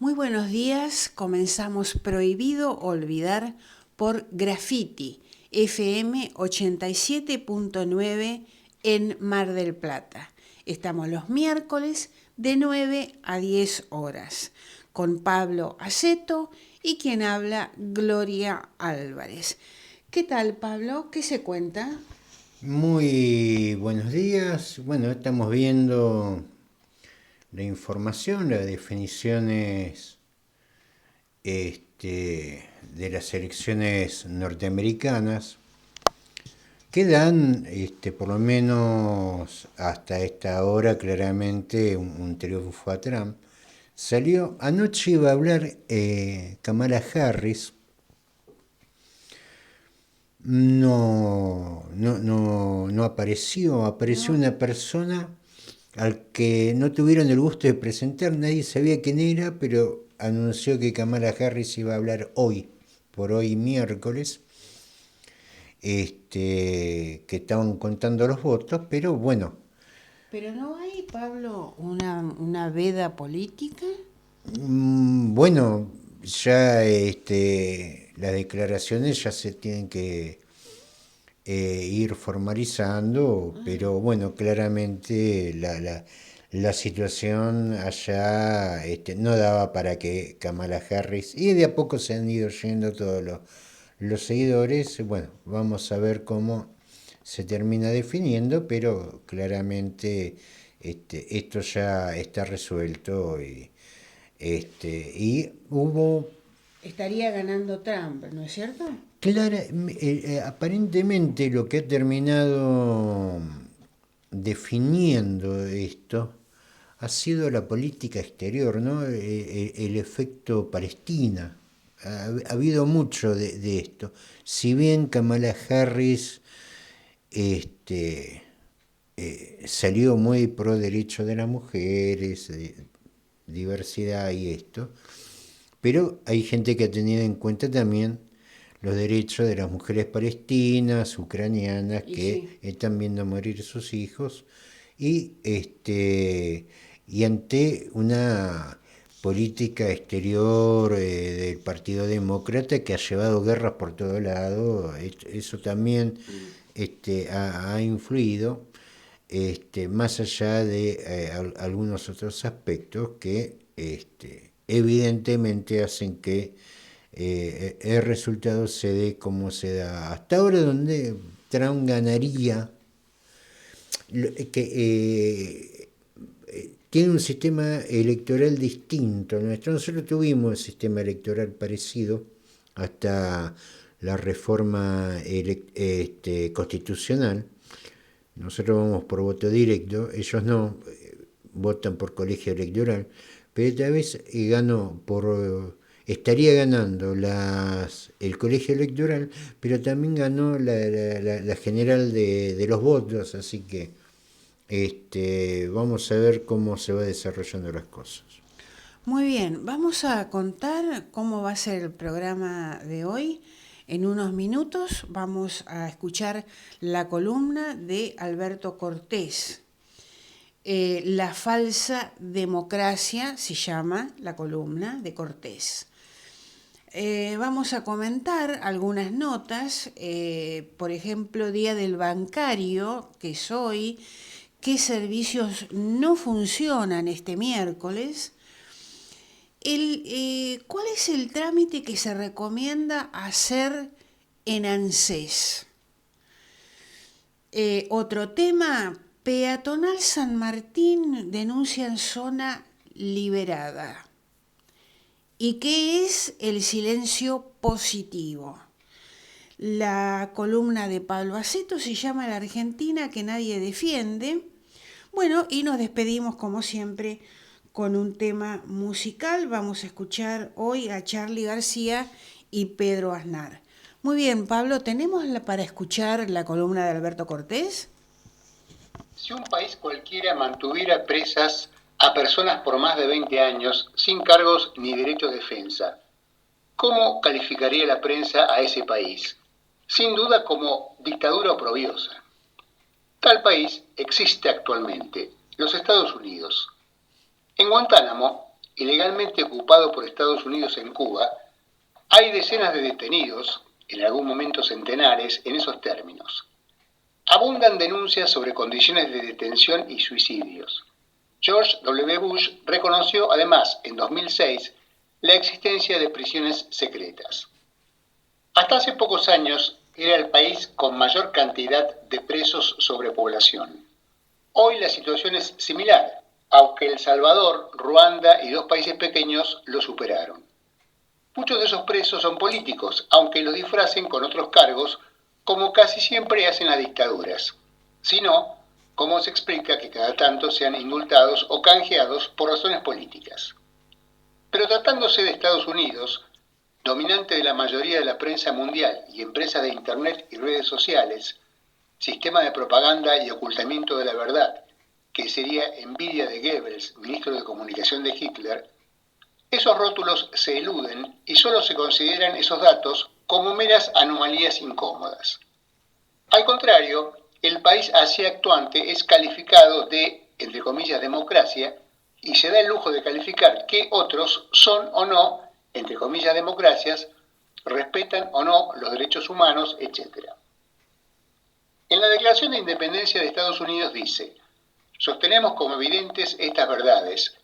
Muy buenos días, comenzamos Prohibido Olvidar por Graffiti, FM 87.9 en Mar del Plata. Estamos los miércoles de 9 a 10 horas, con Pablo Aceto y quien habla, Gloria Álvarez. ¿Qué tal, Pablo? ¿Qué se cuenta? Muy buenos días. Bueno, estamos viendo la información, las definiciones de las elecciones norteamericanas que dan, por lo menos hasta esta hora, claramente un triunfo a Trump. Salió, anoche iba a hablar Kamala Harris. No apareció. Apareció No. una persona al que no tuvieron el gusto de presentar. Nadie sabía quién era, pero anunció que Kamala Harris iba a hablar hoy, por hoy miércoles, que estaban contando los votos, pero bueno. Pero no hay, Pablo, una veda política. Bueno, ya las declaraciones ya se tienen que ir formalizando, pero bueno, claramente la situación allá no daba para que Kamala Harris, y de a poco se han ido yendo todos los seguidores. Bueno, vamos a ver cómo se termina definiendo, pero claramente esto ya está resuelto y hubo. Estaría ganando Trump, ¿no es cierto? Aparentemente lo que ha terminado definiendo esto ha sido la política exterior, ¿no? El efecto Palestina. Ha habido mucho de esto. Si bien Kamala Harris este, salió muy pro derecho de las mujeres, diversidad y esto, pero hay gente que ha tenido en cuenta también los derechos de las mujeres palestinas, ucranianas, Y que sí. están viendo morir sus hijos, y, y ante una política exterior del Partido Demócrata que ha llevado guerras por todo lado. Eso también ha influido, más allá de algunos otros aspectos que evidentemente hacen que el resultado se dé como se da hasta ahora, donde Trump ganaría, tiene un sistema electoral distinto al nuestro. Nosotros tuvimos un sistema electoral parecido hasta la reforma constitucional. Nosotros vamos por voto directo, ellos no, votan por colegio electoral, pero esta vez estaría ganando el colegio electoral, pero también ganó la general de los votos, así que vamos a ver cómo se va desarrollando las cosas. Muy bien, vamos a contar cómo va a ser el programa de hoy. En unos minutos vamos a escuchar la columna de Alberto Cortés. La falsa democracia se llama la columna de Cortés. Vamos a comentar algunas notas, por ejemplo, Día del Bancario, que es hoy, qué servicios no funcionan este miércoles. ¿Cuál es el trámite que se recomienda hacer en ANSES? Otro tema, peatonal San Martín denuncian zona liberada. ¿Y qué es el silencio positivo? La columna de Pablo Aceto se llama La Argentina que nadie defiende. Bueno, y nos despedimos como siempre con un tema musical. Vamos a escuchar hoy a Charly García y Pedro Aznar. Muy bien, Pablo, ¿tenemos para escuchar la columna de Alberto Cortés? Si un país cualquiera mantuviera presas a personas por más de 20 años sin cargos ni derecho de defensa, ¿cómo calificaría la prensa a ese país? Sin duda como dictadura oprobiosa. Tal país existe actualmente, los Estados Unidos. En Guantánamo, ilegalmente ocupado por Estados Unidos en Cuba, hay decenas de detenidos, en algún momento centenares, en esos términos. Abundan denuncias sobre condiciones de detención y suicidios. George W. Bush reconoció además en 2006 la existencia de prisiones secretas. Hasta hace pocos años era el país con mayor cantidad de presos sobre población. Hoy la situación es similar, aunque El Salvador, Ruanda y dos países pequeños lo superaron. Muchos de esos presos son políticos, aunque los disfracen con otros cargos, como casi siempre hacen las dictaduras. Si no, ¿cómo se explica que cada tanto sean indultados o canjeados por razones políticas? Pero tratándose de Estados Unidos, dominante de la mayoría de la prensa mundial y empresas de Internet y redes sociales, sistema de propaganda y ocultamiento de la verdad, que sería envidia de Goebbels, ministro de comunicación de Hitler, esos rótulos se eluden y solo se consideran esos datos como meras anomalías incómodas. Al contrario, el país así actuante es calificado de, entre comillas, democracia, y se da el lujo de calificar que otros son o no, entre comillas, democracias, respetan o no los derechos humanos, etc. En la Declaración de Independencia de Estados Unidos dice: sostenemos como evidentes estas verdades.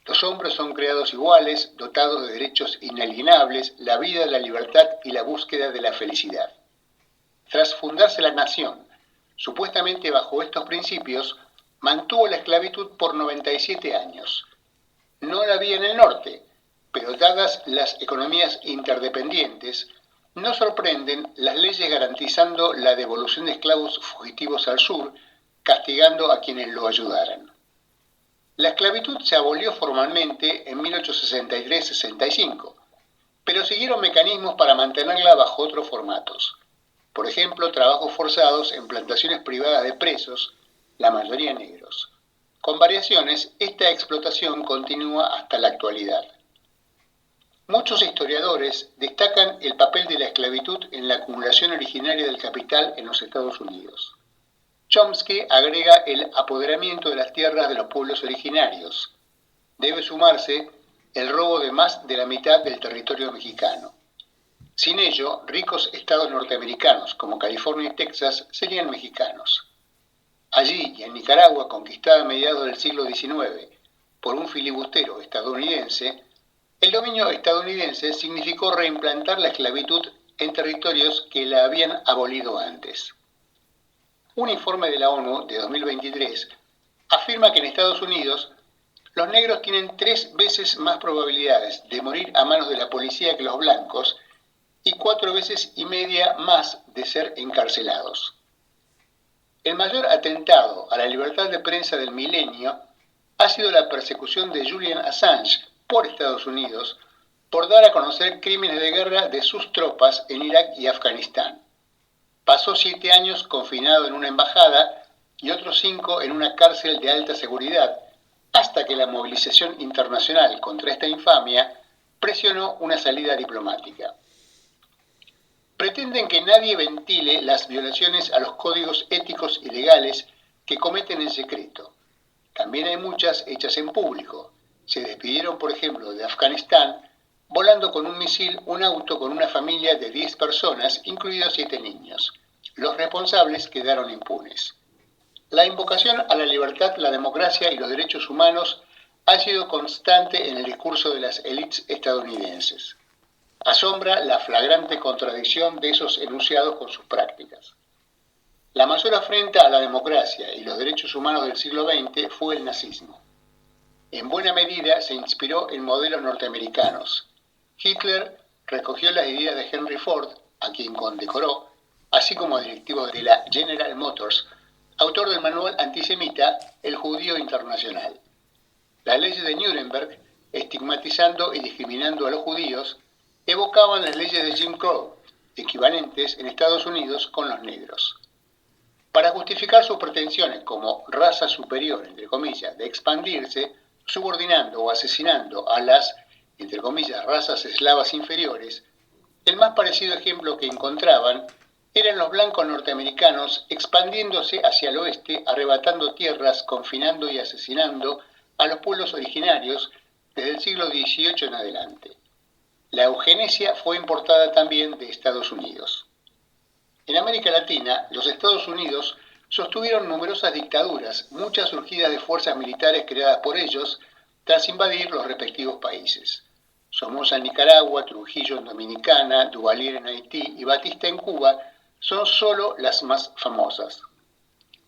Los hombres son creados iguales, dotados de derechos inalienables, la vida, la libertad y la búsqueda de la felicidad. Tras fundarse la nación, supuestamente bajo estos principios, mantuvo la esclavitud por 97 años. No la había en el norte, pero dadas las economías interdependientes, no sorprenden las leyes garantizando la devolución de esclavos fugitivos al sur, castigando a quienes lo ayudaran. La esclavitud se abolió formalmente en 1863-65, pero siguieron mecanismos para mantenerla bajo otros formatos. Por ejemplo, trabajos forzados en plantaciones privadas de presos, la mayoría negros. Con variaciones, esta explotación continúa hasta la actualidad. Muchos historiadores destacan el papel de la esclavitud en la acumulación originaria del capital en los Estados Unidos. Chomsky agrega el apoderamiento de las tierras de los pueblos originarios. Debe sumarse el robo de más de la mitad del territorio mexicano. Sin ello, ricos estados norteamericanos como California y Texas serían mexicanos. Allí y en Nicaragua, conquistada a mediados del siglo XIX por un filibustero estadounidense, el dominio estadounidense significó reimplantar la esclavitud en territorios que la habían abolido antes. Un informe de la ONU de 2023 afirma que en Estados Unidos los negros tienen 3 veces más probabilidades de morir a manos de la policía que los blancos y 4 veces y media más de ser encarcelados. El mayor atentado a la libertad de prensa del milenio ha sido la persecución de Julian Assange por Estados Unidos por dar a conocer crímenes de guerra de sus tropas en Irak y Afganistán. Pasó 7 años confinado en una embajada y otros 5 en una cárcel de alta seguridad, hasta que la movilización internacional contra esta infamia presionó una salida diplomática. Pretenden que nadie ventile las violaciones a los códigos éticos y legales que cometen en secreto. También hay muchas hechas en público. Se despidieron, por ejemplo, de Afganistán, volando con un misil un auto con una familia de 10 personas, incluidos 7 niños. Los responsables quedaron impunes. La invocación a la libertad, la democracia y los derechos humanos ha sido constante en el discurso de las élites estadounidenses. Asombra la flagrante contradicción de esos enunciados con sus prácticas. La mayor afrenta a la democracia y los derechos humanos del siglo XX fue el nazismo. En buena medida se inspiró en modelos norteamericanos. Hitler recogió las ideas de Henry Ford, a quien condecoró, así como directivo de la General Motors, autor del manual antisemita El Judío Internacional. Las leyes de Nuremberg, estigmatizando y discriminando a los judíos, evocaban las leyes de Jim Crow, equivalentes en Estados Unidos con los negros. Para justificar sus pretensiones como raza superior, entre comillas, de expandirse, subordinando o asesinando a las, entre comillas, razas eslavas inferiores, el más parecido ejemplo que encontraban eran los blancos norteamericanos expandiéndose hacia el oeste, arrebatando tierras, confinando y asesinando a los pueblos originarios, desde el siglo XVIII en adelante. La eugenesia fue importada también de Estados Unidos. En América Latina, los Estados Unidos sostuvieron numerosas dictaduras, muchas surgidas de fuerzas militares creadas por ellos tras invadir los respectivos países. Somoza en Nicaragua, Trujillo en Dominicana, Duvalier en Haití y Batista en Cuba son solo las más famosas.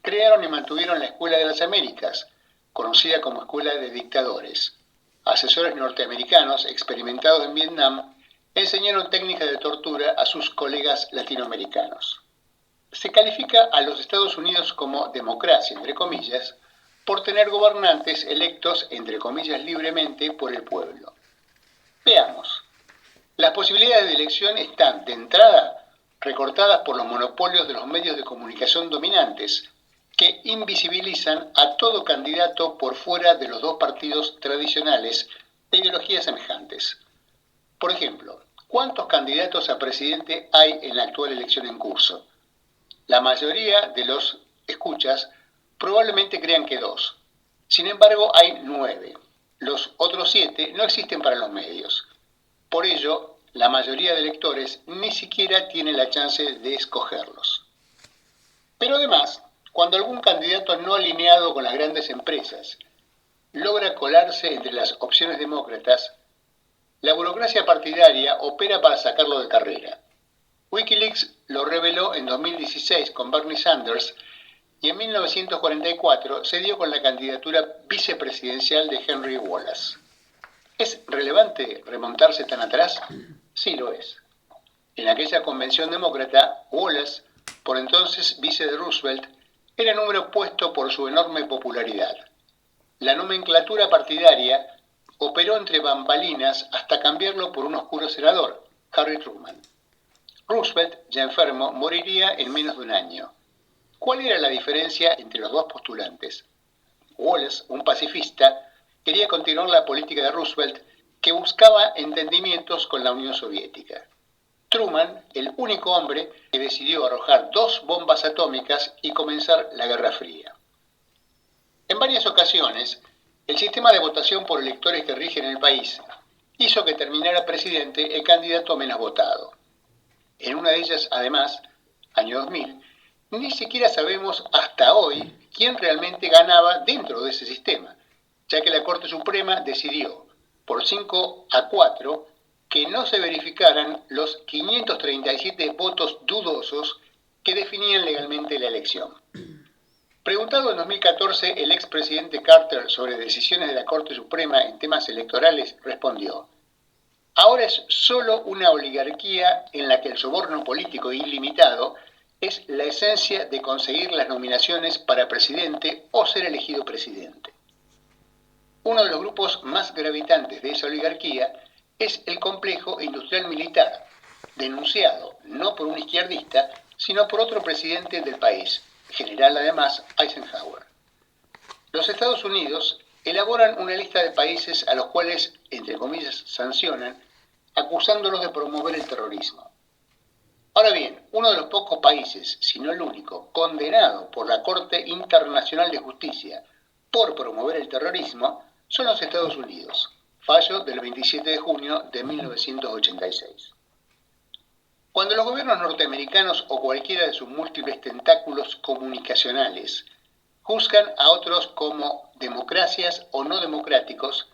Crearon y mantuvieron la Escuela de las Américas, conocida como Escuela de Dictadores. Asesores norteamericanos experimentados en Vietnam enseñaron técnicas de tortura a sus colegas latinoamericanos. Se califica a los Estados Unidos como democracia, entre comillas, por tener gobernantes electos, entre comillas, libremente por el pueblo. Veamos. Las posibilidades de elección están, de entrada, recortadas por los monopolios de los medios de comunicación dominantes, que invisibilizan a todo candidato por fuera de los dos partidos tradicionales de ideologías semejantes. Por ejemplo, ¿cuántos candidatos a presidente hay en la actual elección en curso? La mayoría de los escuchas probablemente crean que 2. Sin embargo, hay 9. Los otros 7 no existen para los medios. Por ello, la mayoría de electores ni siquiera tiene la chance de escogerlos. Pero además, cuando algún candidato no alineado con las grandes empresas logra colarse entre las opciones demócratas, la burocracia partidaria opera para sacarlo de carrera. Wikileaks lo reveló en 2016 con Bernie Sanders y en 1944 se dio con la candidatura vicepresidencial de Henry Wallace. ¿Es relevante remontarse tan atrás? Sí lo es. En aquella convención demócrata, Wallace, por entonces vice de Roosevelt, era número puesto por su enorme popularidad. La nomenclatura partidaria operó entre bambalinas hasta cambiarlo por un oscuro senador, Harry Truman. Roosevelt, ya enfermo, moriría en menos de un año. ¿Cuál era la diferencia entre los dos postulantes? Wallace, un pacifista, quería continuar la política de Roosevelt, que buscaba entendimientos con la Unión Soviética. Truman, el único hombre que decidió arrojar 2 bombas atómicas y comenzar la Guerra Fría. En varias ocasiones, el sistema de votación por electores que rige en el país hizo que terminara presidente el candidato menos votado. En una de ellas, además, año 2000, ni siquiera sabemos hasta hoy quién realmente ganaba dentro de ese sistema, ya que la Corte Suprema decidió, por 5-4, que no se verificaran los 537 votos dudosos que definían legalmente la elección. Preguntado en 2014 el expresidente Carter sobre decisiones de la Corte Suprema en temas electorales, respondió: ahora es solo una oligarquía en la que el soborno político ilimitado es la esencia de conseguir las nominaciones para presidente o ser elegido presidente. Uno de los grupos más gravitantes de esa oligarquía es el complejo industrial militar, denunciado no por un izquierdista, sino por otro presidente del país, general además Eisenhower. Los Estados Unidos elaboran una lista de países a los cuales, entre comillas, sancionan, acusándolos de promover el terrorismo. Ahora bien, uno de los pocos países, si no el único, condenado por la Corte Internacional de Justicia por promover el terrorismo, son los Estados Unidos. Fallo del 27 de junio de 1986. Cuando los gobiernos norteamericanos o cualquiera de sus múltiples tentáculos comunicacionales juzgan a otros como democracias o no democráticos,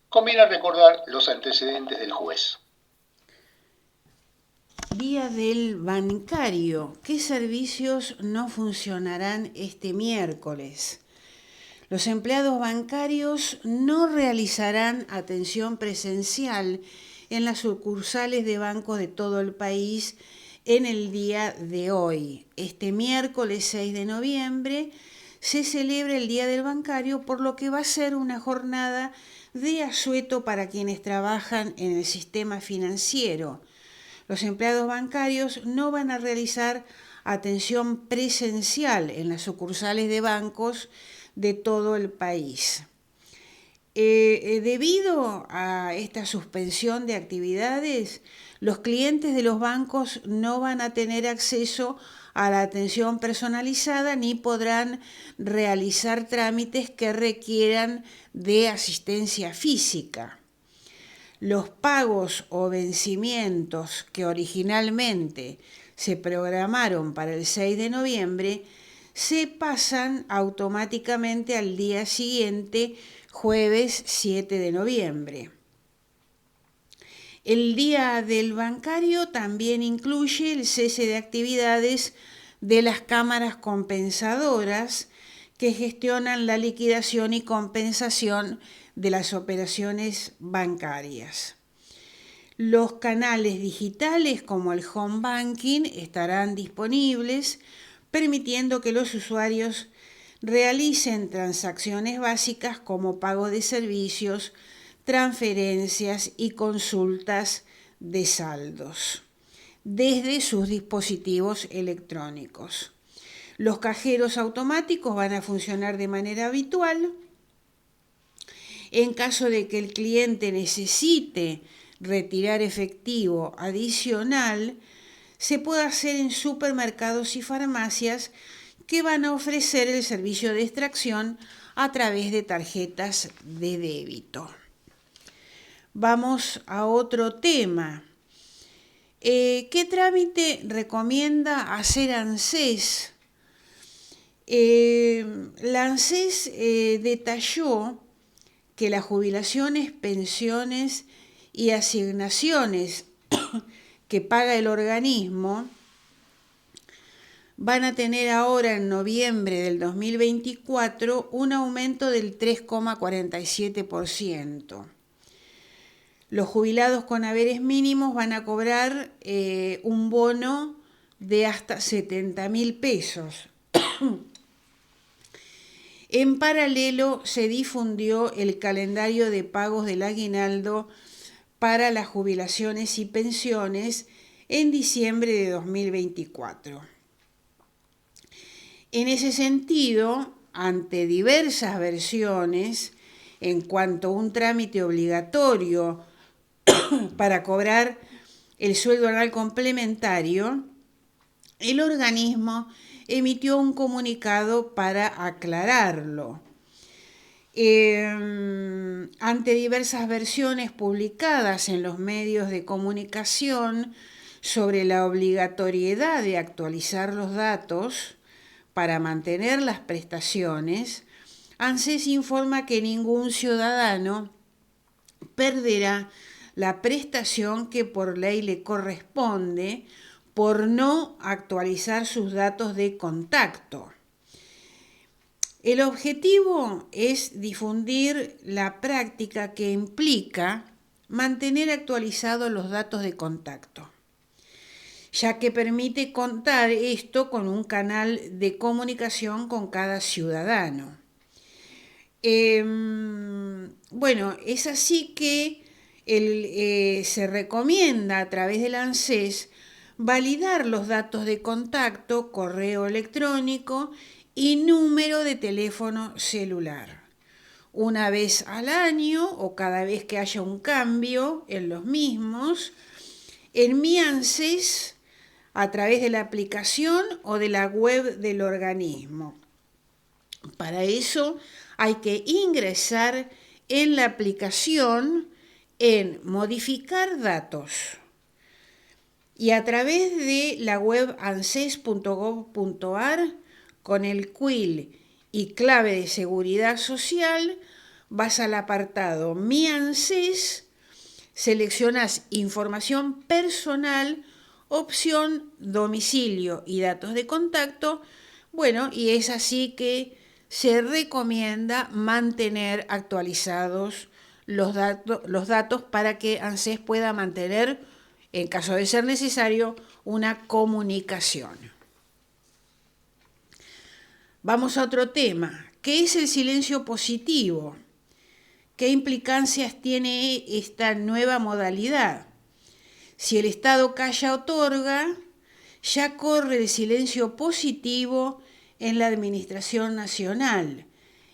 conviene recordar los antecedentes del juez. Día del bancario. ¿Qué servicios no funcionarán este miércoles? Los empleados bancarios no realizarán atención presencial en las sucursales de bancos de todo el país en el día de hoy. Este miércoles 6 de noviembre se celebra el Día del Bancario, por lo que va a ser una jornada de asueto para quienes trabajan en el sistema financiero. Los empleados bancarios no van a realizar atención presencial en las sucursales de bancos de todo el país. Debido a esta suspensión de actividades, los clientes de los bancos no van a tener acceso a la atención personalizada ni podrán realizar trámites que requieran de asistencia física. los pagos o vencimientos que originalmente se programaron para el 6 de noviembre se pasan automáticamente al día siguiente, jueves 7 de noviembre. El día del bancario también incluye el cese de actividades de las cámaras compensadoras que gestionan la liquidación y compensación de las operaciones bancarias. Los canales digitales como el home banking estarán disponibles, permitiendo que los usuarios realicen transacciones básicas como pago de servicios, transferencias y consultas de saldos desde sus dispositivos electrónicos. Los cajeros automáticos van a funcionar de manera habitual. En caso de que el cliente necesite retirar efectivo adicional, se puede hacer en supermercados y farmacias que van a ofrecer el servicio de extracción a través de tarjetas de débito. Vamos a otro tema. ¿Qué trámite recomienda hacer ANSES? La ANSES detalló que las jubilaciones, pensiones y asignaciones que paga el organismo van a tener ahora en noviembre del 2024 un aumento del 3,47%. Los jubilados con haberes mínimos van a cobrar un bono de hasta 70.000 pesos. En paralelo, se difundió el calendario de pagos del aguinaldo para las jubilaciones y pensiones en diciembre de 2024. En ese sentido, ante diversas versiones en cuanto a un trámite obligatorio para cobrar el sueldo anual complementario, el organismo emitió un comunicado para aclararlo. Ante diversas versiones publicadas en los medios de comunicación sobre la obligatoriedad de actualizar los datos para mantener las prestaciones, ANSES informa que ningún ciudadano perderá la prestación que por ley le corresponde por no actualizar sus datos de contacto. El objetivo es difundir la práctica que implica mantener actualizados los datos de contacto, ya que permite contar esto con un canal de comunicación con cada ciudadano. Es así que se recomienda a través del ANSES validar los datos de contacto, correo electrónico y número de teléfono celular. Una vez al año o cada vez que haya un cambio en los mismos, en Mi ANSES a través de la aplicación o de la web del organismo. Para eso hay que ingresar en la aplicación en modificar datos y a través de la web anses.gov.ar con el quill y clave de seguridad social vas al apartado Mi ANSES, seleccionas información personal, opción domicilio y datos de contacto. Y es así que se recomienda mantener actualizados los datos para que ANSES pueda mantener, en caso de ser necesario, una comunicación. Vamos a otro tema. ¿Qué es el silencio positivo? ¿Qué implicancias tiene esta nueva modalidad? Si el Estado calla otorga, ya corre el silencio positivo en la Administración Nacional.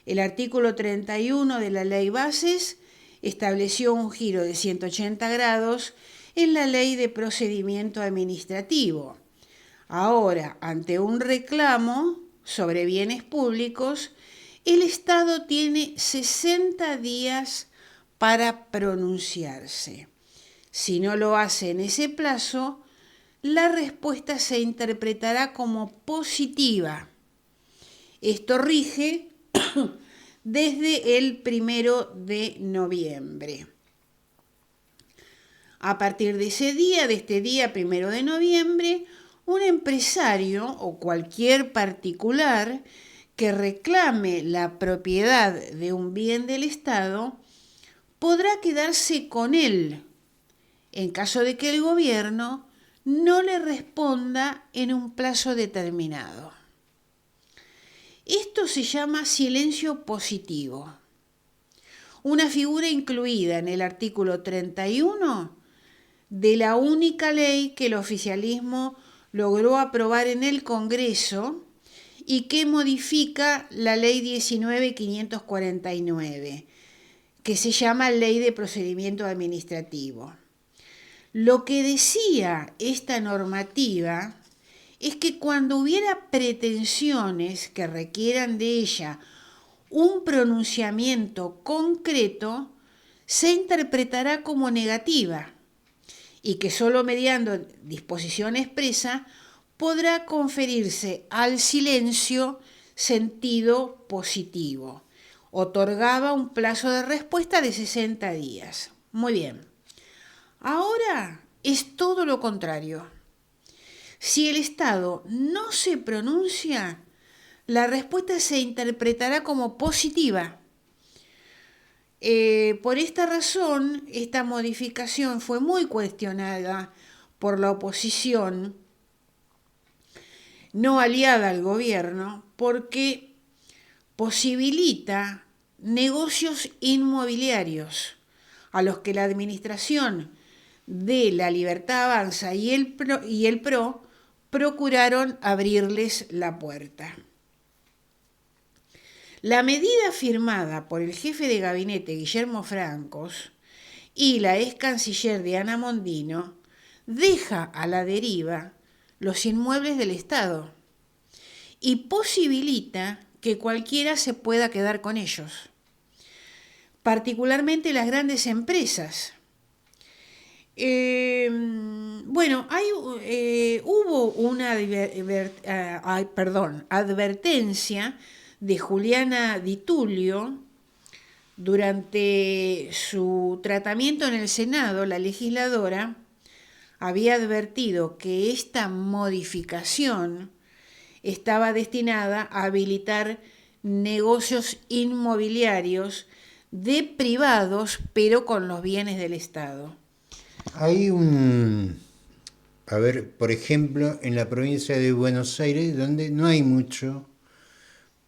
El artículo 31 de la Ley Bases estableció un giro de 180 grados en la Ley de Procedimiento Administrativo. Ahora, ante un reclamo sobre bienes públicos, el Estado tiene 60 días para pronunciarse. Si no lo hace en ese plazo, la respuesta se interpretará como positiva. Esto rige desde el 1 de noviembre. A partir de ese día, de este día 1 de noviembre, un empresario o cualquier particular que reclame la propiedad de un bien del Estado podrá quedarse con él en caso de que el gobierno no le responda en un plazo determinado. Esto se llama silencio positivo, una figura incluida en el artículo 31 de la única ley que el oficialismo logró aprobar en el Congreso y que modifica la ley 19.549, que se llama Ley de Procedimiento Administrativo. Lo que decía esta normativa es que cuando hubiera pretensiones que requieran de ella un pronunciamiento concreto, se interpretará como negativa y que solo mediando disposición expresa podrá conferirse al silencio sentido positivo. Otorgaba un plazo de respuesta de 60 días. Muy bien. Ahora es todo lo contrario. Si el Estado no se pronuncia, la respuesta se interpretará como positiva. Por esta razón, esta modificación fue muy cuestionada por la oposición no aliada al gobierno porque posibilita negocios inmobiliarios a los que la administración de La Libertad Avanza y el PRO procuraron abrirles la puerta. La medida firmada por el jefe de gabinete Guillermo Francos y la ex canciller Diana Mondino deja a la deriva los inmuebles del Estado y posibilita que cualquiera se pueda quedar con ellos, particularmente las grandes empresas. Hubo una advertencia de Juliana Di Tullio durante su tratamiento en el Senado. La legisladora había advertido que esta modificación estaba destinada a habilitar negocios inmobiliarios de privados, pero con los bienes del Estado. Hay por ejemplo, en la provincia de Buenos Aires, donde no hay mucho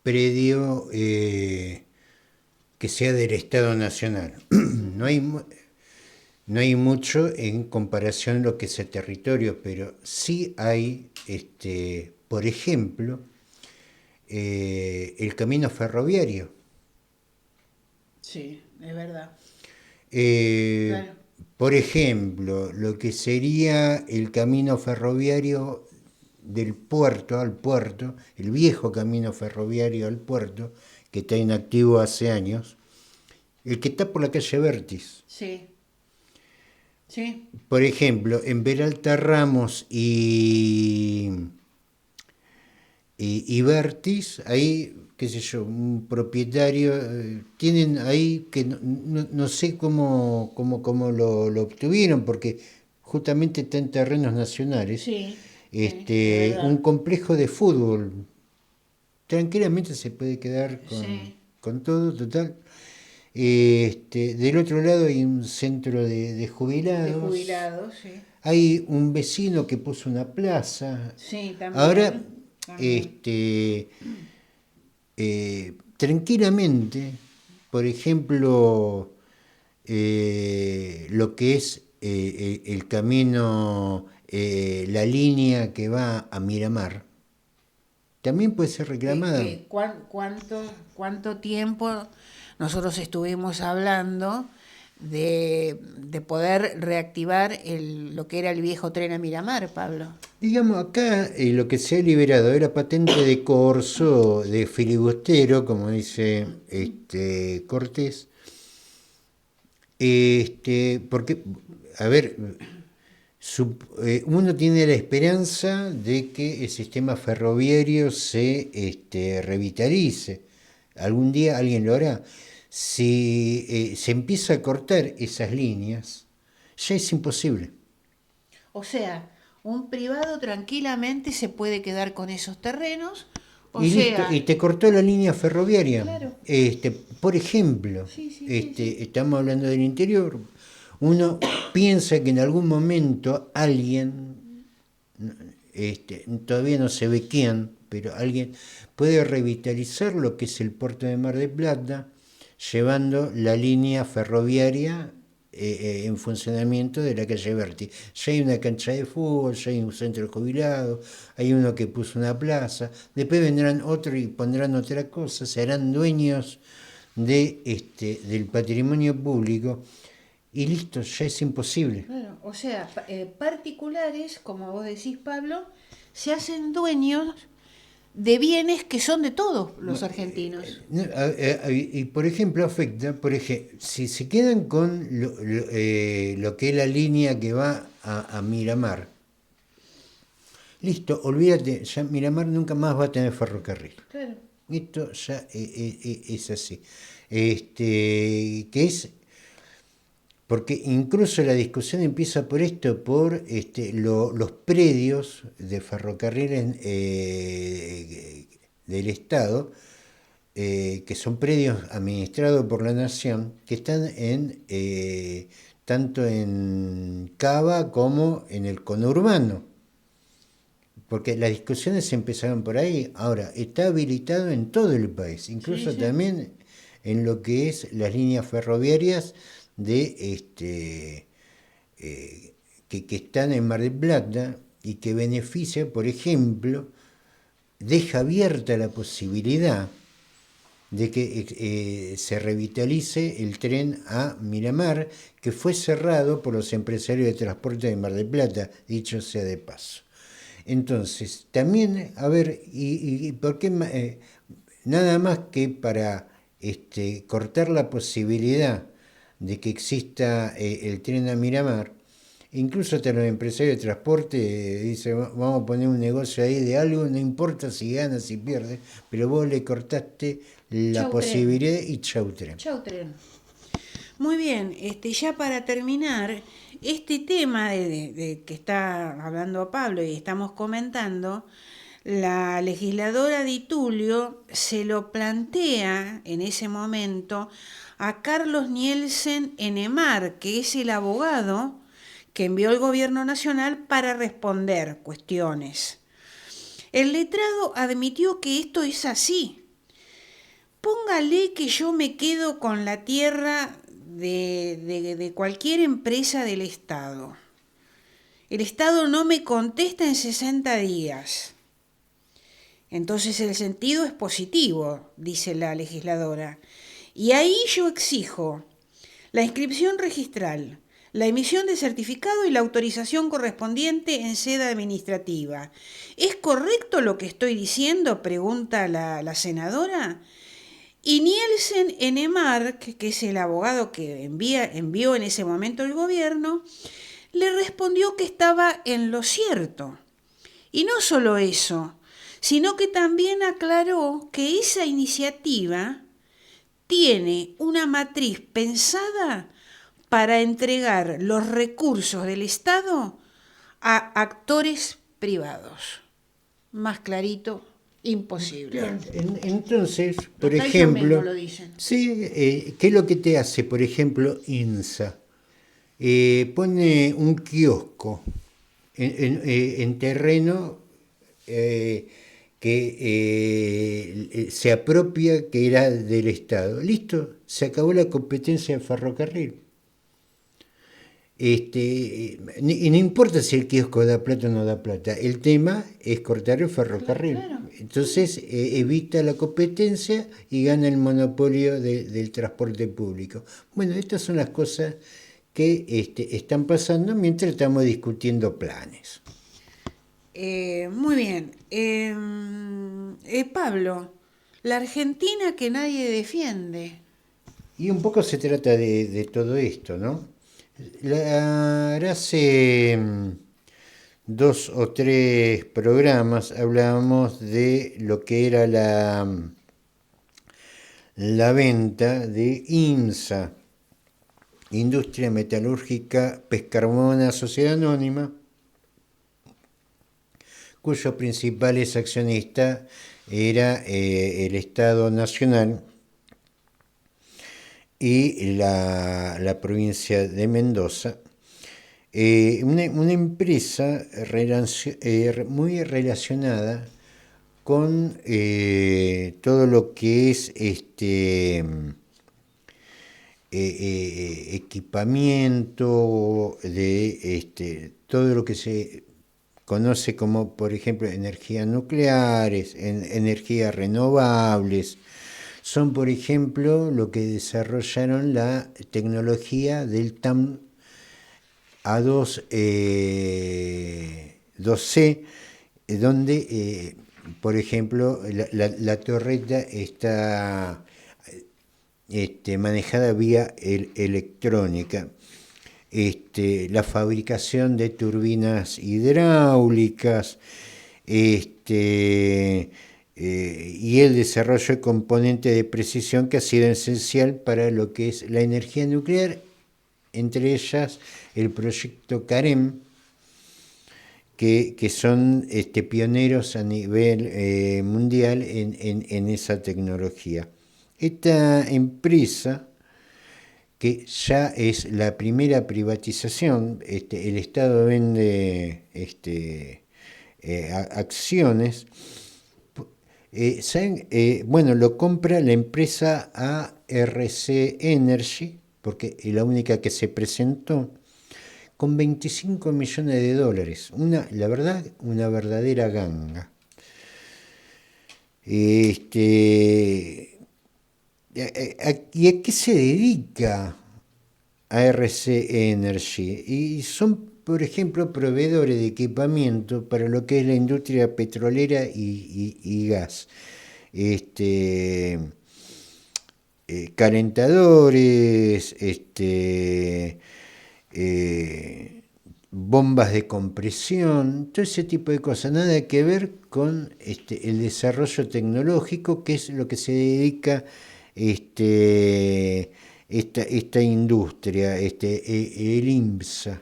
predio que sea del Estado Nacional. No hay mucho en comparación a lo que es el territorio, pero sí hay, por ejemplo, el camino ferroviario. Sí, es verdad. Claro. Por ejemplo, lo que sería el camino ferroviario del puerto al puerto, el viejo camino ferroviario al puerto, que está inactivo hace años, el que está por la calle Vértiz. Sí. Sí. Por ejemplo, en Peralta Ramos y Vértiz, ahí, qué sé yo, un propietario, tienen ahí que no sé cómo lo obtuvieron, porque justamente está en terrenos nacionales. Sí. Un complejo de fútbol. Tranquilamente se puede quedar con todo, total. Del otro lado hay un centro de jubilados. De jubilados, sí. Hay un vecino que puso una plaza. Sí, también. Ahora, tranquilamente, por ejemplo, lo que es el camino, la línea que va a Miramar, también puede ser reclamada. ¿Cuánto tiempo nosotros estuvimos hablando de poder reactivar lo que era el viejo tren a Miramar, Pablo? Digamos, acá lo que se ha liberado era patente de corso, de filibustero, como dice Cortés, Porque, a ver, uno tiene la esperanza de que el sistema ferroviario se revitalice. Algún día alguien lo hará. Si se empieza a cortar esas líneas, ya es imposible. O sea, un privado tranquilamente se puede quedar con esos terrenos. O Y listo, sea, y te cortó la línea ferroviaria. claro. Por ejemplo, Sí. estamos hablando del interior, uno piensa que en algún momento alguien, todavía no se ve quién, pero alguien puede revitalizar lo que es el puerto de Mar del Plata, llevando la línea ferroviaria en funcionamiento de la calle Berti. Ya hay una cancha de fútbol, ya hay un centro jubilado, hay uno que puso una plaza, después vendrán otro y pondrán otra cosa, serán dueños del patrimonio público y listo, ya es imposible. Claro, o sea, particulares, como vos decís, Pablo, se hacen dueños de bienes que son de todos los argentinos. Y por ejemplo, si se quedan con lo que es la línea que va a Miramar, listo, olvídate, ya Miramar nunca más va a tener ferrocarril. Claro. Esto ya es así. Que es, porque incluso la discusión empieza por esto, por los predios de ferrocarriles del Estado, que son predios administrados por la Nación, que están tanto en Cava como en el conurbano. Porque las discusiones empezaron por ahí. Ahora, está habilitado en todo el país, incluso también en lo que es las líneas ferroviarias que están en Mar del Plata y que beneficia, por ejemplo, deja abierta la posibilidad de que se revitalice el tren a Miramar, que fue cerrado por los empresarios de transporte de Mar del Plata, dicho sea de paso. Entonces, también, a ver, y por qué nada más que para cortar la posibilidad de que exista el tren a Miramar, incluso hasta los empresarios de transporte dicen, vamos a poner un negocio ahí de algo, no importa si gana, si pierde, pero vos le cortaste la posibilidad y chau tren. Chau tren. Muy bien, ya para terminar, este tema de que está hablando Pablo y estamos comentando, la legisladora Di Tulio se lo plantea en ese momento a Carlos Nielsen Enemar, que es el abogado que envió el gobierno nacional para responder cuestiones. El letrado admitió que esto es así. Póngale que yo me quedo con la tierra de cualquier empresa del Estado. El Estado no me contesta en 60 días. Entonces el sentido es positivo, dice la legisladora. Y ahí yo exijo la inscripción registral, la emisión de certificado y la autorización correspondiente en sede administrativa. ¿Es correcto lo que estoy diciendo?, pregunta la senadora. Y Nielsen Enemar, que es el abogado que envió en ese momento el gobierno, le respondió que estaba en lo cierto. Y no solo eso, sino que también aclaró que esa iniciativa tiene una matriz pensada para entregar los recursos del Estado a actores privados. Más clarito, imposible. Entonces, por Hasta ejemplo, ellos mismos lo dicen. sí, ¿qué es lo que te hace, por ejemplo, INSA? Pone un kiosco en terreno que se apropia, que era del Estado. Listo, se acabó la competencia de ferrocarril. Y no importa si el kiosco da plata o no da plata, el tema es cortar el ferrocarril. Claro. Entonces evita la competencia y gana el monopolio del transporte público. Bueno, estas son las cosas que están pasando mientras estamos discutiendo planes. Muy bien. Pablo, la Argentina que nadie defiende. Y un poco se trata de todo esto, ¿no? Hace 2 o 3 programas hablábamos de lo que era la venta de IMSA, Industria Metalúrgica Pescarmona Sociedad Anónima, cuyo principal accionista era el Estado Nacional y la provincia de Mendoza. Una empresa muy relacionada con todo lo que es equipamiento de todo lo que se conoce como, por ejemplo, energías nucleares, energías renovables. Son, por ejemplo, lo que desarrollaron la tecnología del TAM A2, 2C, donde, por ejemplo, la torreta está manejada vía electrónica. La fabricación de turbinas hidráulicas, y el desarrollo de componentes de precisión que ha sido esencial para lo que es la energía nuclear, entre ellas el proyecto CAREM, que son pioneros a nivel mundial en esa tecnología. Esta empresa, que ya es la primera privatización, el Estado vende acciones, bueno, lo compra la empresa ARC Energy, porque es la única que se presentó, con 25 millones de dólares. La verdad, una verdadera ganga. ¿Y a qué se dedica ARC Energy? Y son, por ejemplo, proveedores de equipamiento para lo que es la industria petrolera y gas. Calentadores, bombas de compresión, todo ese tipo de cosas, nada que ver con el desarrollo tecnológico, que es lo que se dedica esta industria, el IMSA.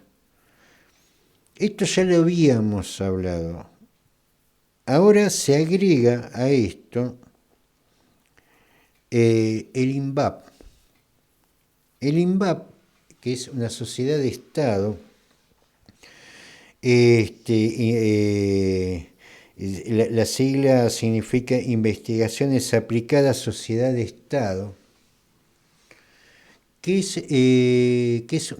Esto ya lo habíamos hablado. Ahora se agrega a esto el INVAP. El INVAP, que es una sociedad de Estado, la sigla significa Investigaciones Aplicadas Sociedad de Estado, que es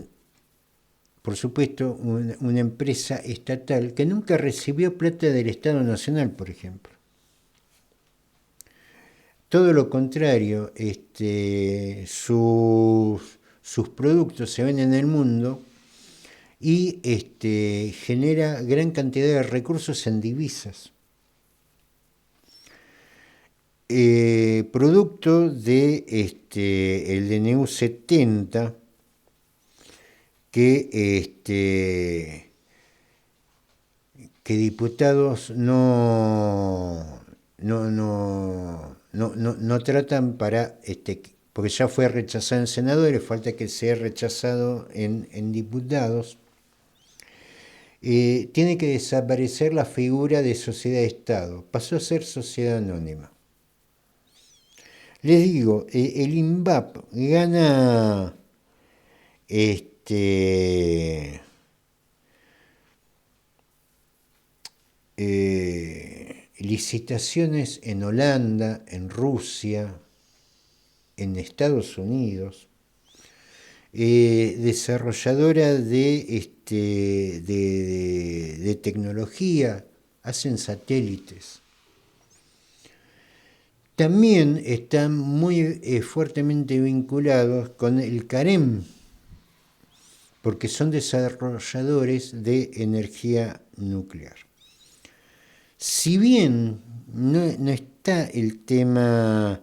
por supuesto, una empresa estatal que nunca recibió plata del Estado Nacional, por ejemplo. Todo lo contrario, sus productos se venden en el mundo y genera gran cantidad de recursos en divisas. Producto de el DNU 70, que diputados no tratan para, porque ya fue rechazado en senadores, falta que sea rechazado en diputados. Tiene que desaparecer la figura de sociedad de Estado, pasó a ser sociedad anónima. Les digo, el INVAP gana licitaciones en Holanda, en Rusia, en Estados Unidos, desarrolladora de tecnología, hacen satélites. También están muy fuertemente vinculados con el CAREM, porque son desarrolladores de energía nuclear. Si bien no está el tema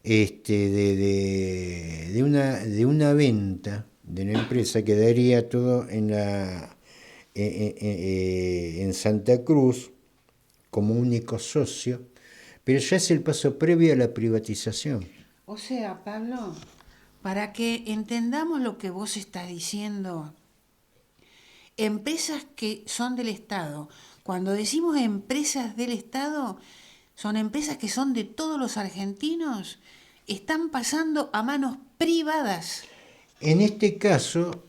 de una venta de una empresa, quedaría todo en Santa Cruz como único socio, pero ya es el paso previo a la privatización. O sea, Pablo, para que entendamos lo que vos estás diciendo, empresas que son del Estado. Cuando decimos empresas del Estado, son empresas que son de todos los argentinos, están pasando a manos privadas. En este caso,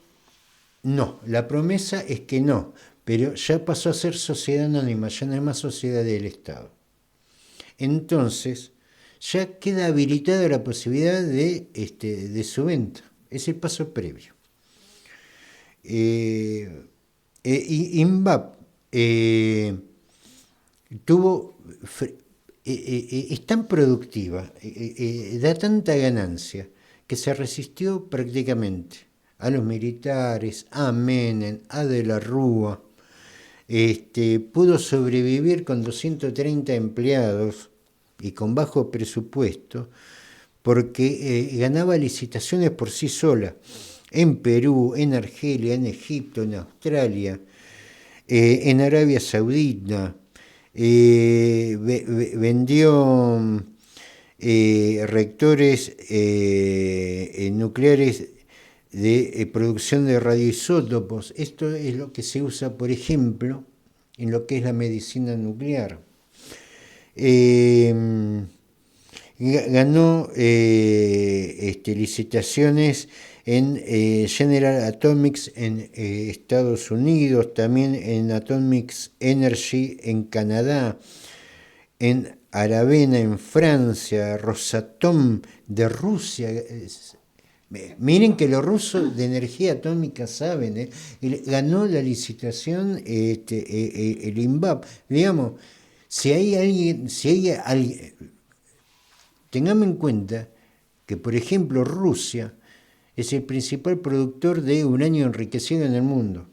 no, la promesa es que no, pero ya pasó a ser sociedad anónima, ya no es más sociedad del Estado. Entonces, ya queda habilitada la posibilidad de su venta. Es el paso previo. INVAP es tan productiva, da tanta ganancia, que se resistió prácticamente a los militares, a Menem, a De la Rúa. Pudo sobrevivir con 230 empleados y con bajo presupuesto, porque ganaba licitaciones por sí sola, en Perú, en Argelia, en Egipto, en Australia, en Arabia Saudita. Vendió reactores nucleares de producción de radioisótopos. Esto es lo que se usa, por ejemplo, en lo que es la medicina nuclear. Ganó licitaciones en General Atomics en Estados Unidos, también en Atomics Energy en Canadá, en Aravena en Francia, Rosatom de Rusia. Miren que los rusos de energía atómica saben, ganó la licitación el INVAP. Digamos, si hay alguien, tengamos en cuenta que, por ejemplo, Rusia es el principal productor de uranio enriquecido en el mundo.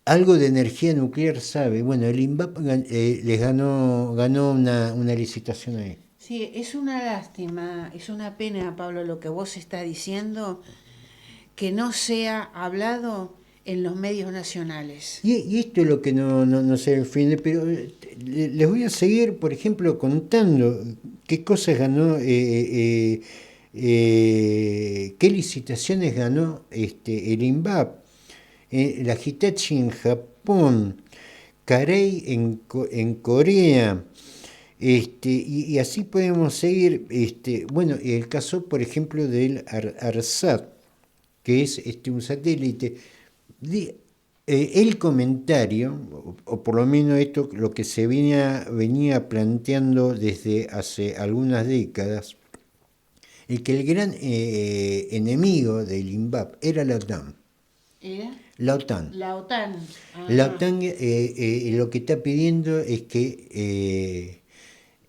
Algo de energía nuclear sabe. Bueno, el INVAP les ganó una licitación ahí. Sí, es una lástima, es una pena, Pablo, lo que vos estás diciendo, que no sea hablado en los medios nacionales. Y esto es lo que no se defiende, pero les voy a seguir, por ejemplo, contando qué cosas ganó, qué licitaciones ganó el INVAP. La Hitachi en Japón, Carey en Corea, y así podemos seguir. Bueno, el caso, por ejemplo, del ARSAT, que es un satélite. El comentario, o por lo menos esto, lo que se venía planteando desde hace algunas décadas, el que el gran enemigo del INVAP era la OTAN. ¿Era? La OTAN. La OTAN. La OTAN lo que está pidiendo es que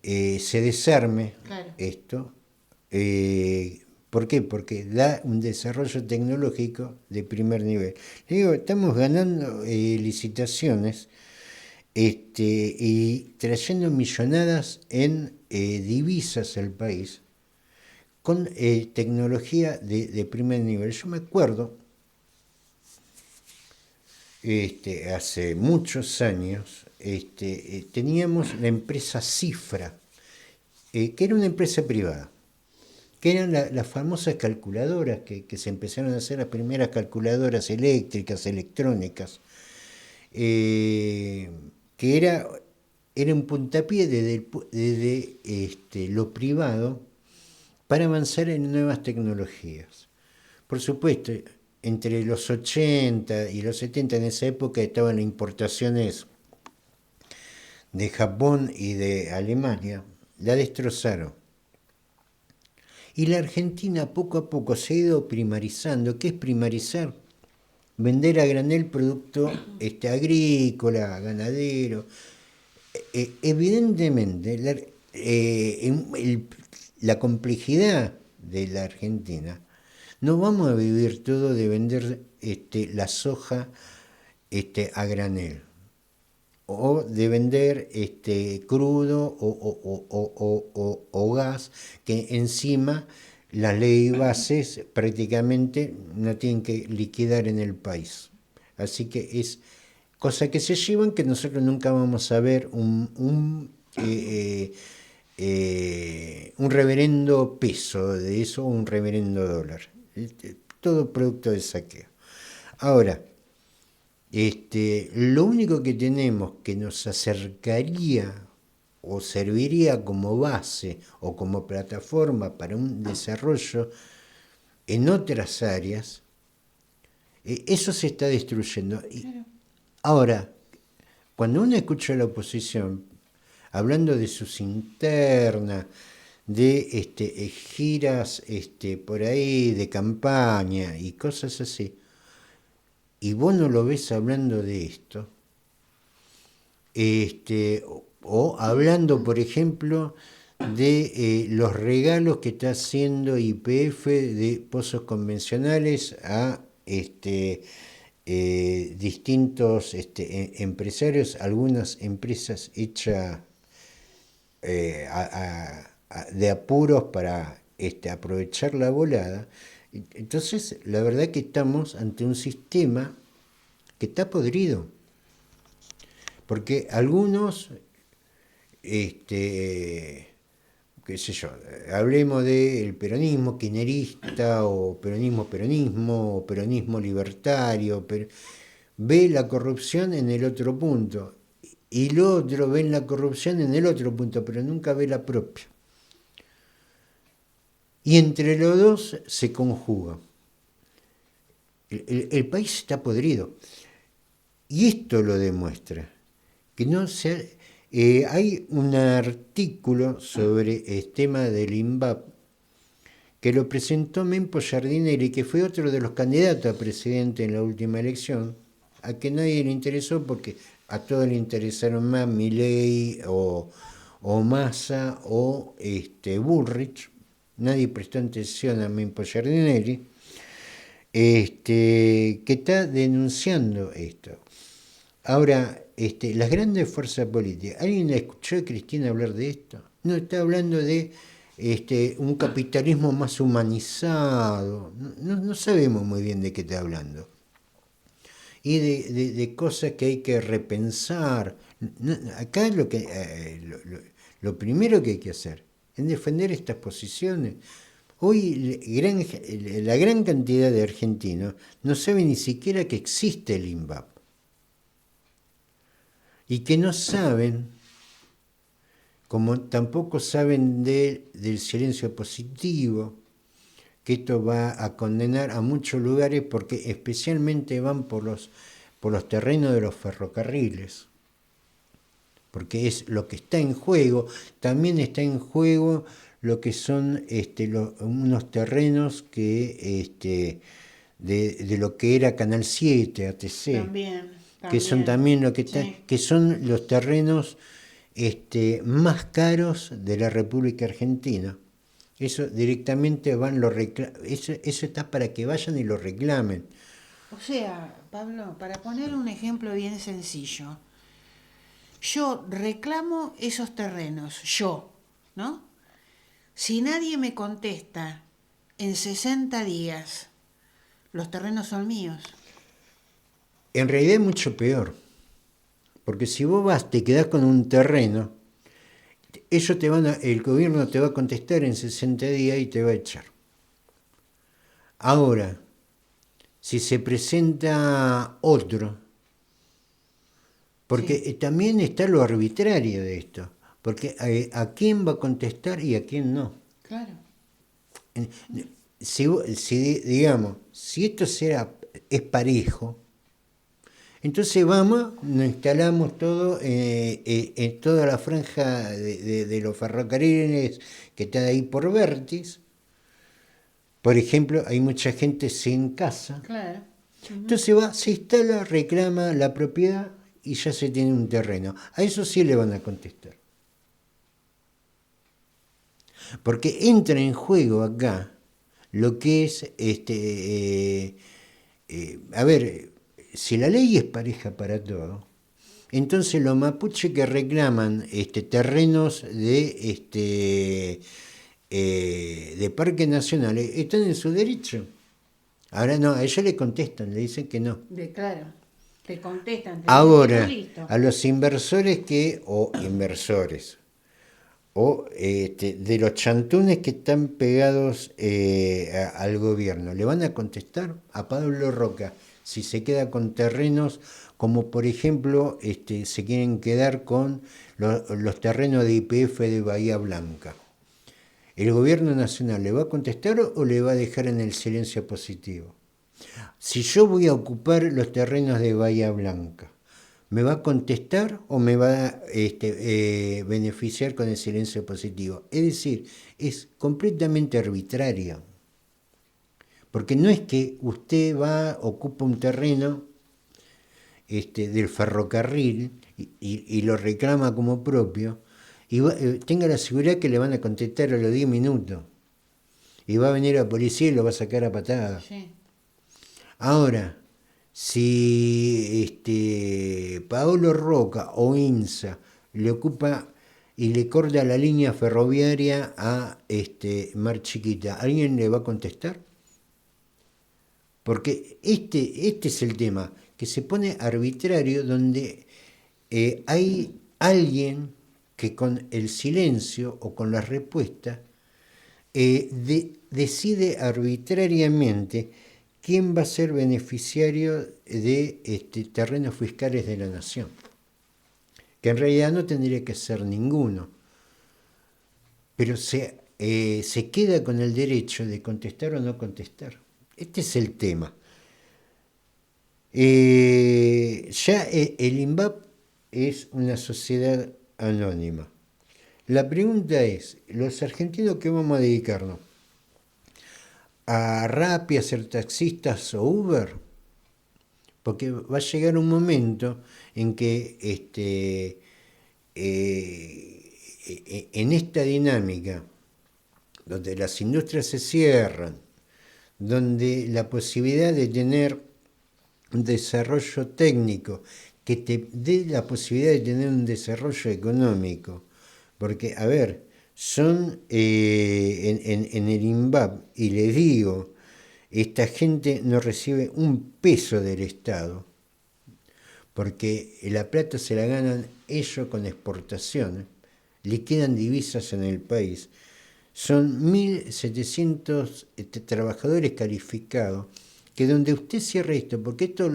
se desarme esto. ¿Por qué? Porque da un desarrollo tecnológico de primer nivel. Le digo, estamos ganando licitaciones y trayendo millonadas en divisas al país con tecnología de primer nivel. Yo me acuerdo, hace muchos años, teníamos la empresa Cifra, que era una empresa privada, que eran las famosas calculadoras que se empezaron a hacer, las primeras calculadoras eléctricas, electrónicas, que era un puntapié desde lo privado para avanzar en nuevas tecnologías. Por supuesto, entre los 80 y los 70, en esa época, estaban las importaciones de Japón y de Alemania, la destrozaron. Y la Argentina poco a poco se ha ido primarizando. ¿Qué es primarizar? Vender a granel producto agrícola, ganadero. Evidentemente, la complejidad de la Argentina, no vamos a vivir todo de vender la soja a granel o de vender crudo o gas, que encima las leyes bases prácticamente no tienen que liquidar en el país. Así que es cosa que se llevan, que nosotros nunca vamos a ver un reverendo peso de eso, un reverendo dólar. Todo producto de saqueo. Ahora, lo único que tenemos que nos acercaría o serviría como base o como plataforma para un desarrollo en otras áreas, eso se está destruyendo. Claro. Ahora, cuando uno escucha a la oposición hablando de sus internas, de giras por ahí de campaña y cosas así, y vos no lo ves hablando de esto, o hablando, por ejemplo, de los regalos que está haciendo YPF de pozos convencionales a distintos empresarios, algunas empresas hechas de apuros para aprovechar la volada. Entonces, la verdad que estamos ante un sistema que está podrido, porque algunos, qué sé yo, hablemos del peronismo kirchnerista o peronismo o peronismo libertario, ve la corrupción en el otro punto y el otro ve la corrupción en el otro punto, pero nunca ve la propia. Y entre los dos se conjuga. El país está podrido. Y esto lo demuestra. Que no se, hay un artículo sobre el tema del INVAP que lo presentó Mempo Giardinelli, que fue otro de los candidatos a presidente en la última elección, a que nadie le interesó porque a todos le interesaron más Milei o Massa o Bullrich. Nadie prestó atención a Mempo Giardinelli, que está denunciando esto. Ahora, las grandes fuerzas políticas, ¿alguien escuchó a Cristina hablar de esto? No, está hablando de un capitalismo más humanizado. No sabemos muy bien de qué está hablando. Y de cosas que hay que repensar. Acá lo primero que hay que hacer es defender estas posiciones. Hoy la gran cantidad de argentinos no saben ni siquiera que existe el INVAP. Y que no saben, como tampoco saben del silencio positivo, que esto va a condenar a muchos lugares porque especialmente van por los terrenos de los ferrocarriles. Porque es lo que está en juego. También está en juego lo que son unos terrenos que de lo que era Canal 7, ATC. También. Que son también lo que está, sí. que son los terrenos más caros de la República Argentina. Eso directamente eso está para que vayan y lo reclamen. O sea, Pablo, para poner un ejemplo bien sencillo, yo reclamo esos terrenos, ¿no? Si nadie me contesta en 60 días, los terrenos son míos. En realidad es mucho peor, porque si vos te quedás con un terreno, el gobierno te va a contestar en 60 días y te va a echar. Ahora, si se presenta otro, porque Sí. también está lo arbitrario de esto, porque a quién va a contestar y a quién no. Claro. Digamos, si esto es parejo, entonces vamos, nos instalamos todo en toda la franja de los ferrocarriles que está ahí por Vértiz. Por ejemplo, hay mucha gente sin casa. Claro. Entonces se instala, reclama la propiedad y ya se tiene un terreno. A eso sí le van a contestar. Porque entra en juego acá lo que es, a ver, si la ley es pareja para todo, Entonces los mapuches que reclaman terrenos de parques nacionales están en su derecho. Ahora no, a ellos le contestan, le dicen que no. Claro, te contestan. Ahora, Listo. a los inversores o de los chantunes que están pegados al gobierno, ¿le van a contestar a Pablo Roca si se queda con terrenos como por ejemplo se quieren quedar con los terrenos de YPF de Bahía Blanca? ¿El gobierno nacional le va a contestar o le va a dejar en el silencio positivo? Si yo voy a ocupar los terrenos de Bahía Blanca, ¿me va a contestar o me va a beneficiar con el silencio positivo? Es decir, es completamente arbitrario. Porque no es que usted ocupa un terreno del ferrocarril y lo reclama como propio y tenga la seguridad que le van a contestar a los 10 minutos. Y va a venir la policía y lo va a sacar a patadas. Sí. Ahora, si Paolo Roca o INSA le ocupa y le corta la línea ferroviaria a Mar Chiquita, ¿alguien le va a contestar? Porque este es el tema, que se pone arbitrario donde hay alguien que con el silencio o con la respuesta decide arbitrariamente quién va a ser beneficiario de terrenos fiscales de la nación, que en realidad no tendría que ser ninguno, pero se queda con el derecho de contestar o no contestar. Este es el tema. Ya el INVAP es una sociedad anónima. La pregunta es, ¿los argentinos qué vamos a dedicarnos? ¿A Rappi, a ser taxistas o Uber? Porque va a llegar un momento en que en esta dinámica, donde las industrias se cierran, donde la posibilidad de tener un desarrollo técnico que te dé la posibilidad de tener un desarrollo económico, porque, a ver, son en el INVAP, y les digo, esta gente no recibe un peso del Estado, porque la plata se la ganan ellos con exportaciones, liquidan divisas en el país. Son 1.700 trabajadores calificados, que donde usted cierre esto, porque esto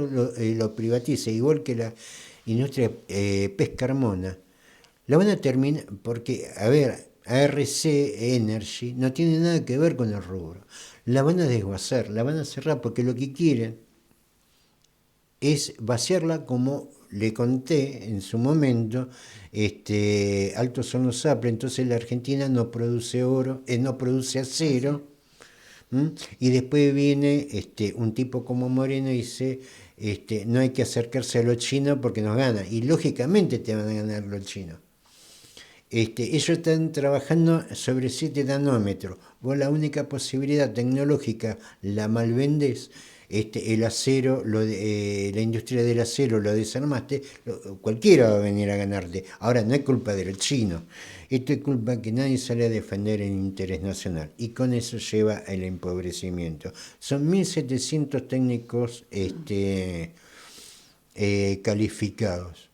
lo privatiza, igual que la industria Pez Carmona, la van a terminar, porque, a ver, ARC Energy no tiene nada que ver con el rubro. La van a desguazar, la van a cerrar, porque lo que quieren es vaciarla, como le conté en su momento, Altos Hornos Sapre. Entonces la Argentina no produce oro, no produce acero, y después viene un tipo como Moreno y dice, no hay que acercarse a los chinos porque nos ganan, y lógicamente te van a ganar los chinos. Ellos están trabajando sobre 7 nanómetros. Vos la única posibilidad tecnológica la malvendés. El acero, la industria del acero lo desarmaste, cualquiera va a venir a ganarte. Ahora, no es culpa de los chinos, esto es culpa que nadie sale a defender el interés nacional, y con eso lleva el empobrecimiento. Son 1.700 técnicos calificados.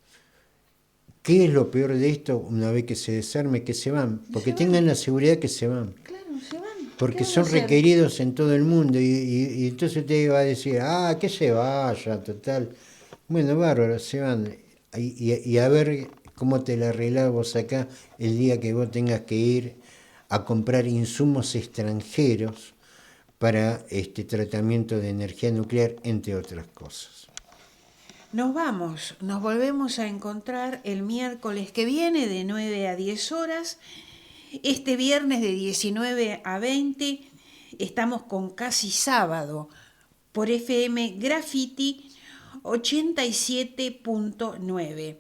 ¿Qué es lo peor de esto? Una vez que se desarme, que se van, porque tengan la seguridad que se van. Claro, se van. Porque son requeridos en todo el mundo, y entonces usted va a decir, que se vaya, total. Bueno, bárbaro, se van. Y a ver cómo te la arreglás vos acá el día que vos tengas que ir a comprar insumos extranjeros para tratamiento de energía nuclear, entre otras cosas. Nos vamos, nos volvemos a encontrar el miércoles que viene de 9 a 10 horas. Este viernes de 19 a 20 estamos con Casi Sábado por FM Graffiti 87.9.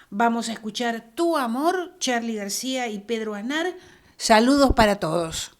Vamos a escuchar Tu Amor, Charly García y Pedro Aznar. Saludos para todos.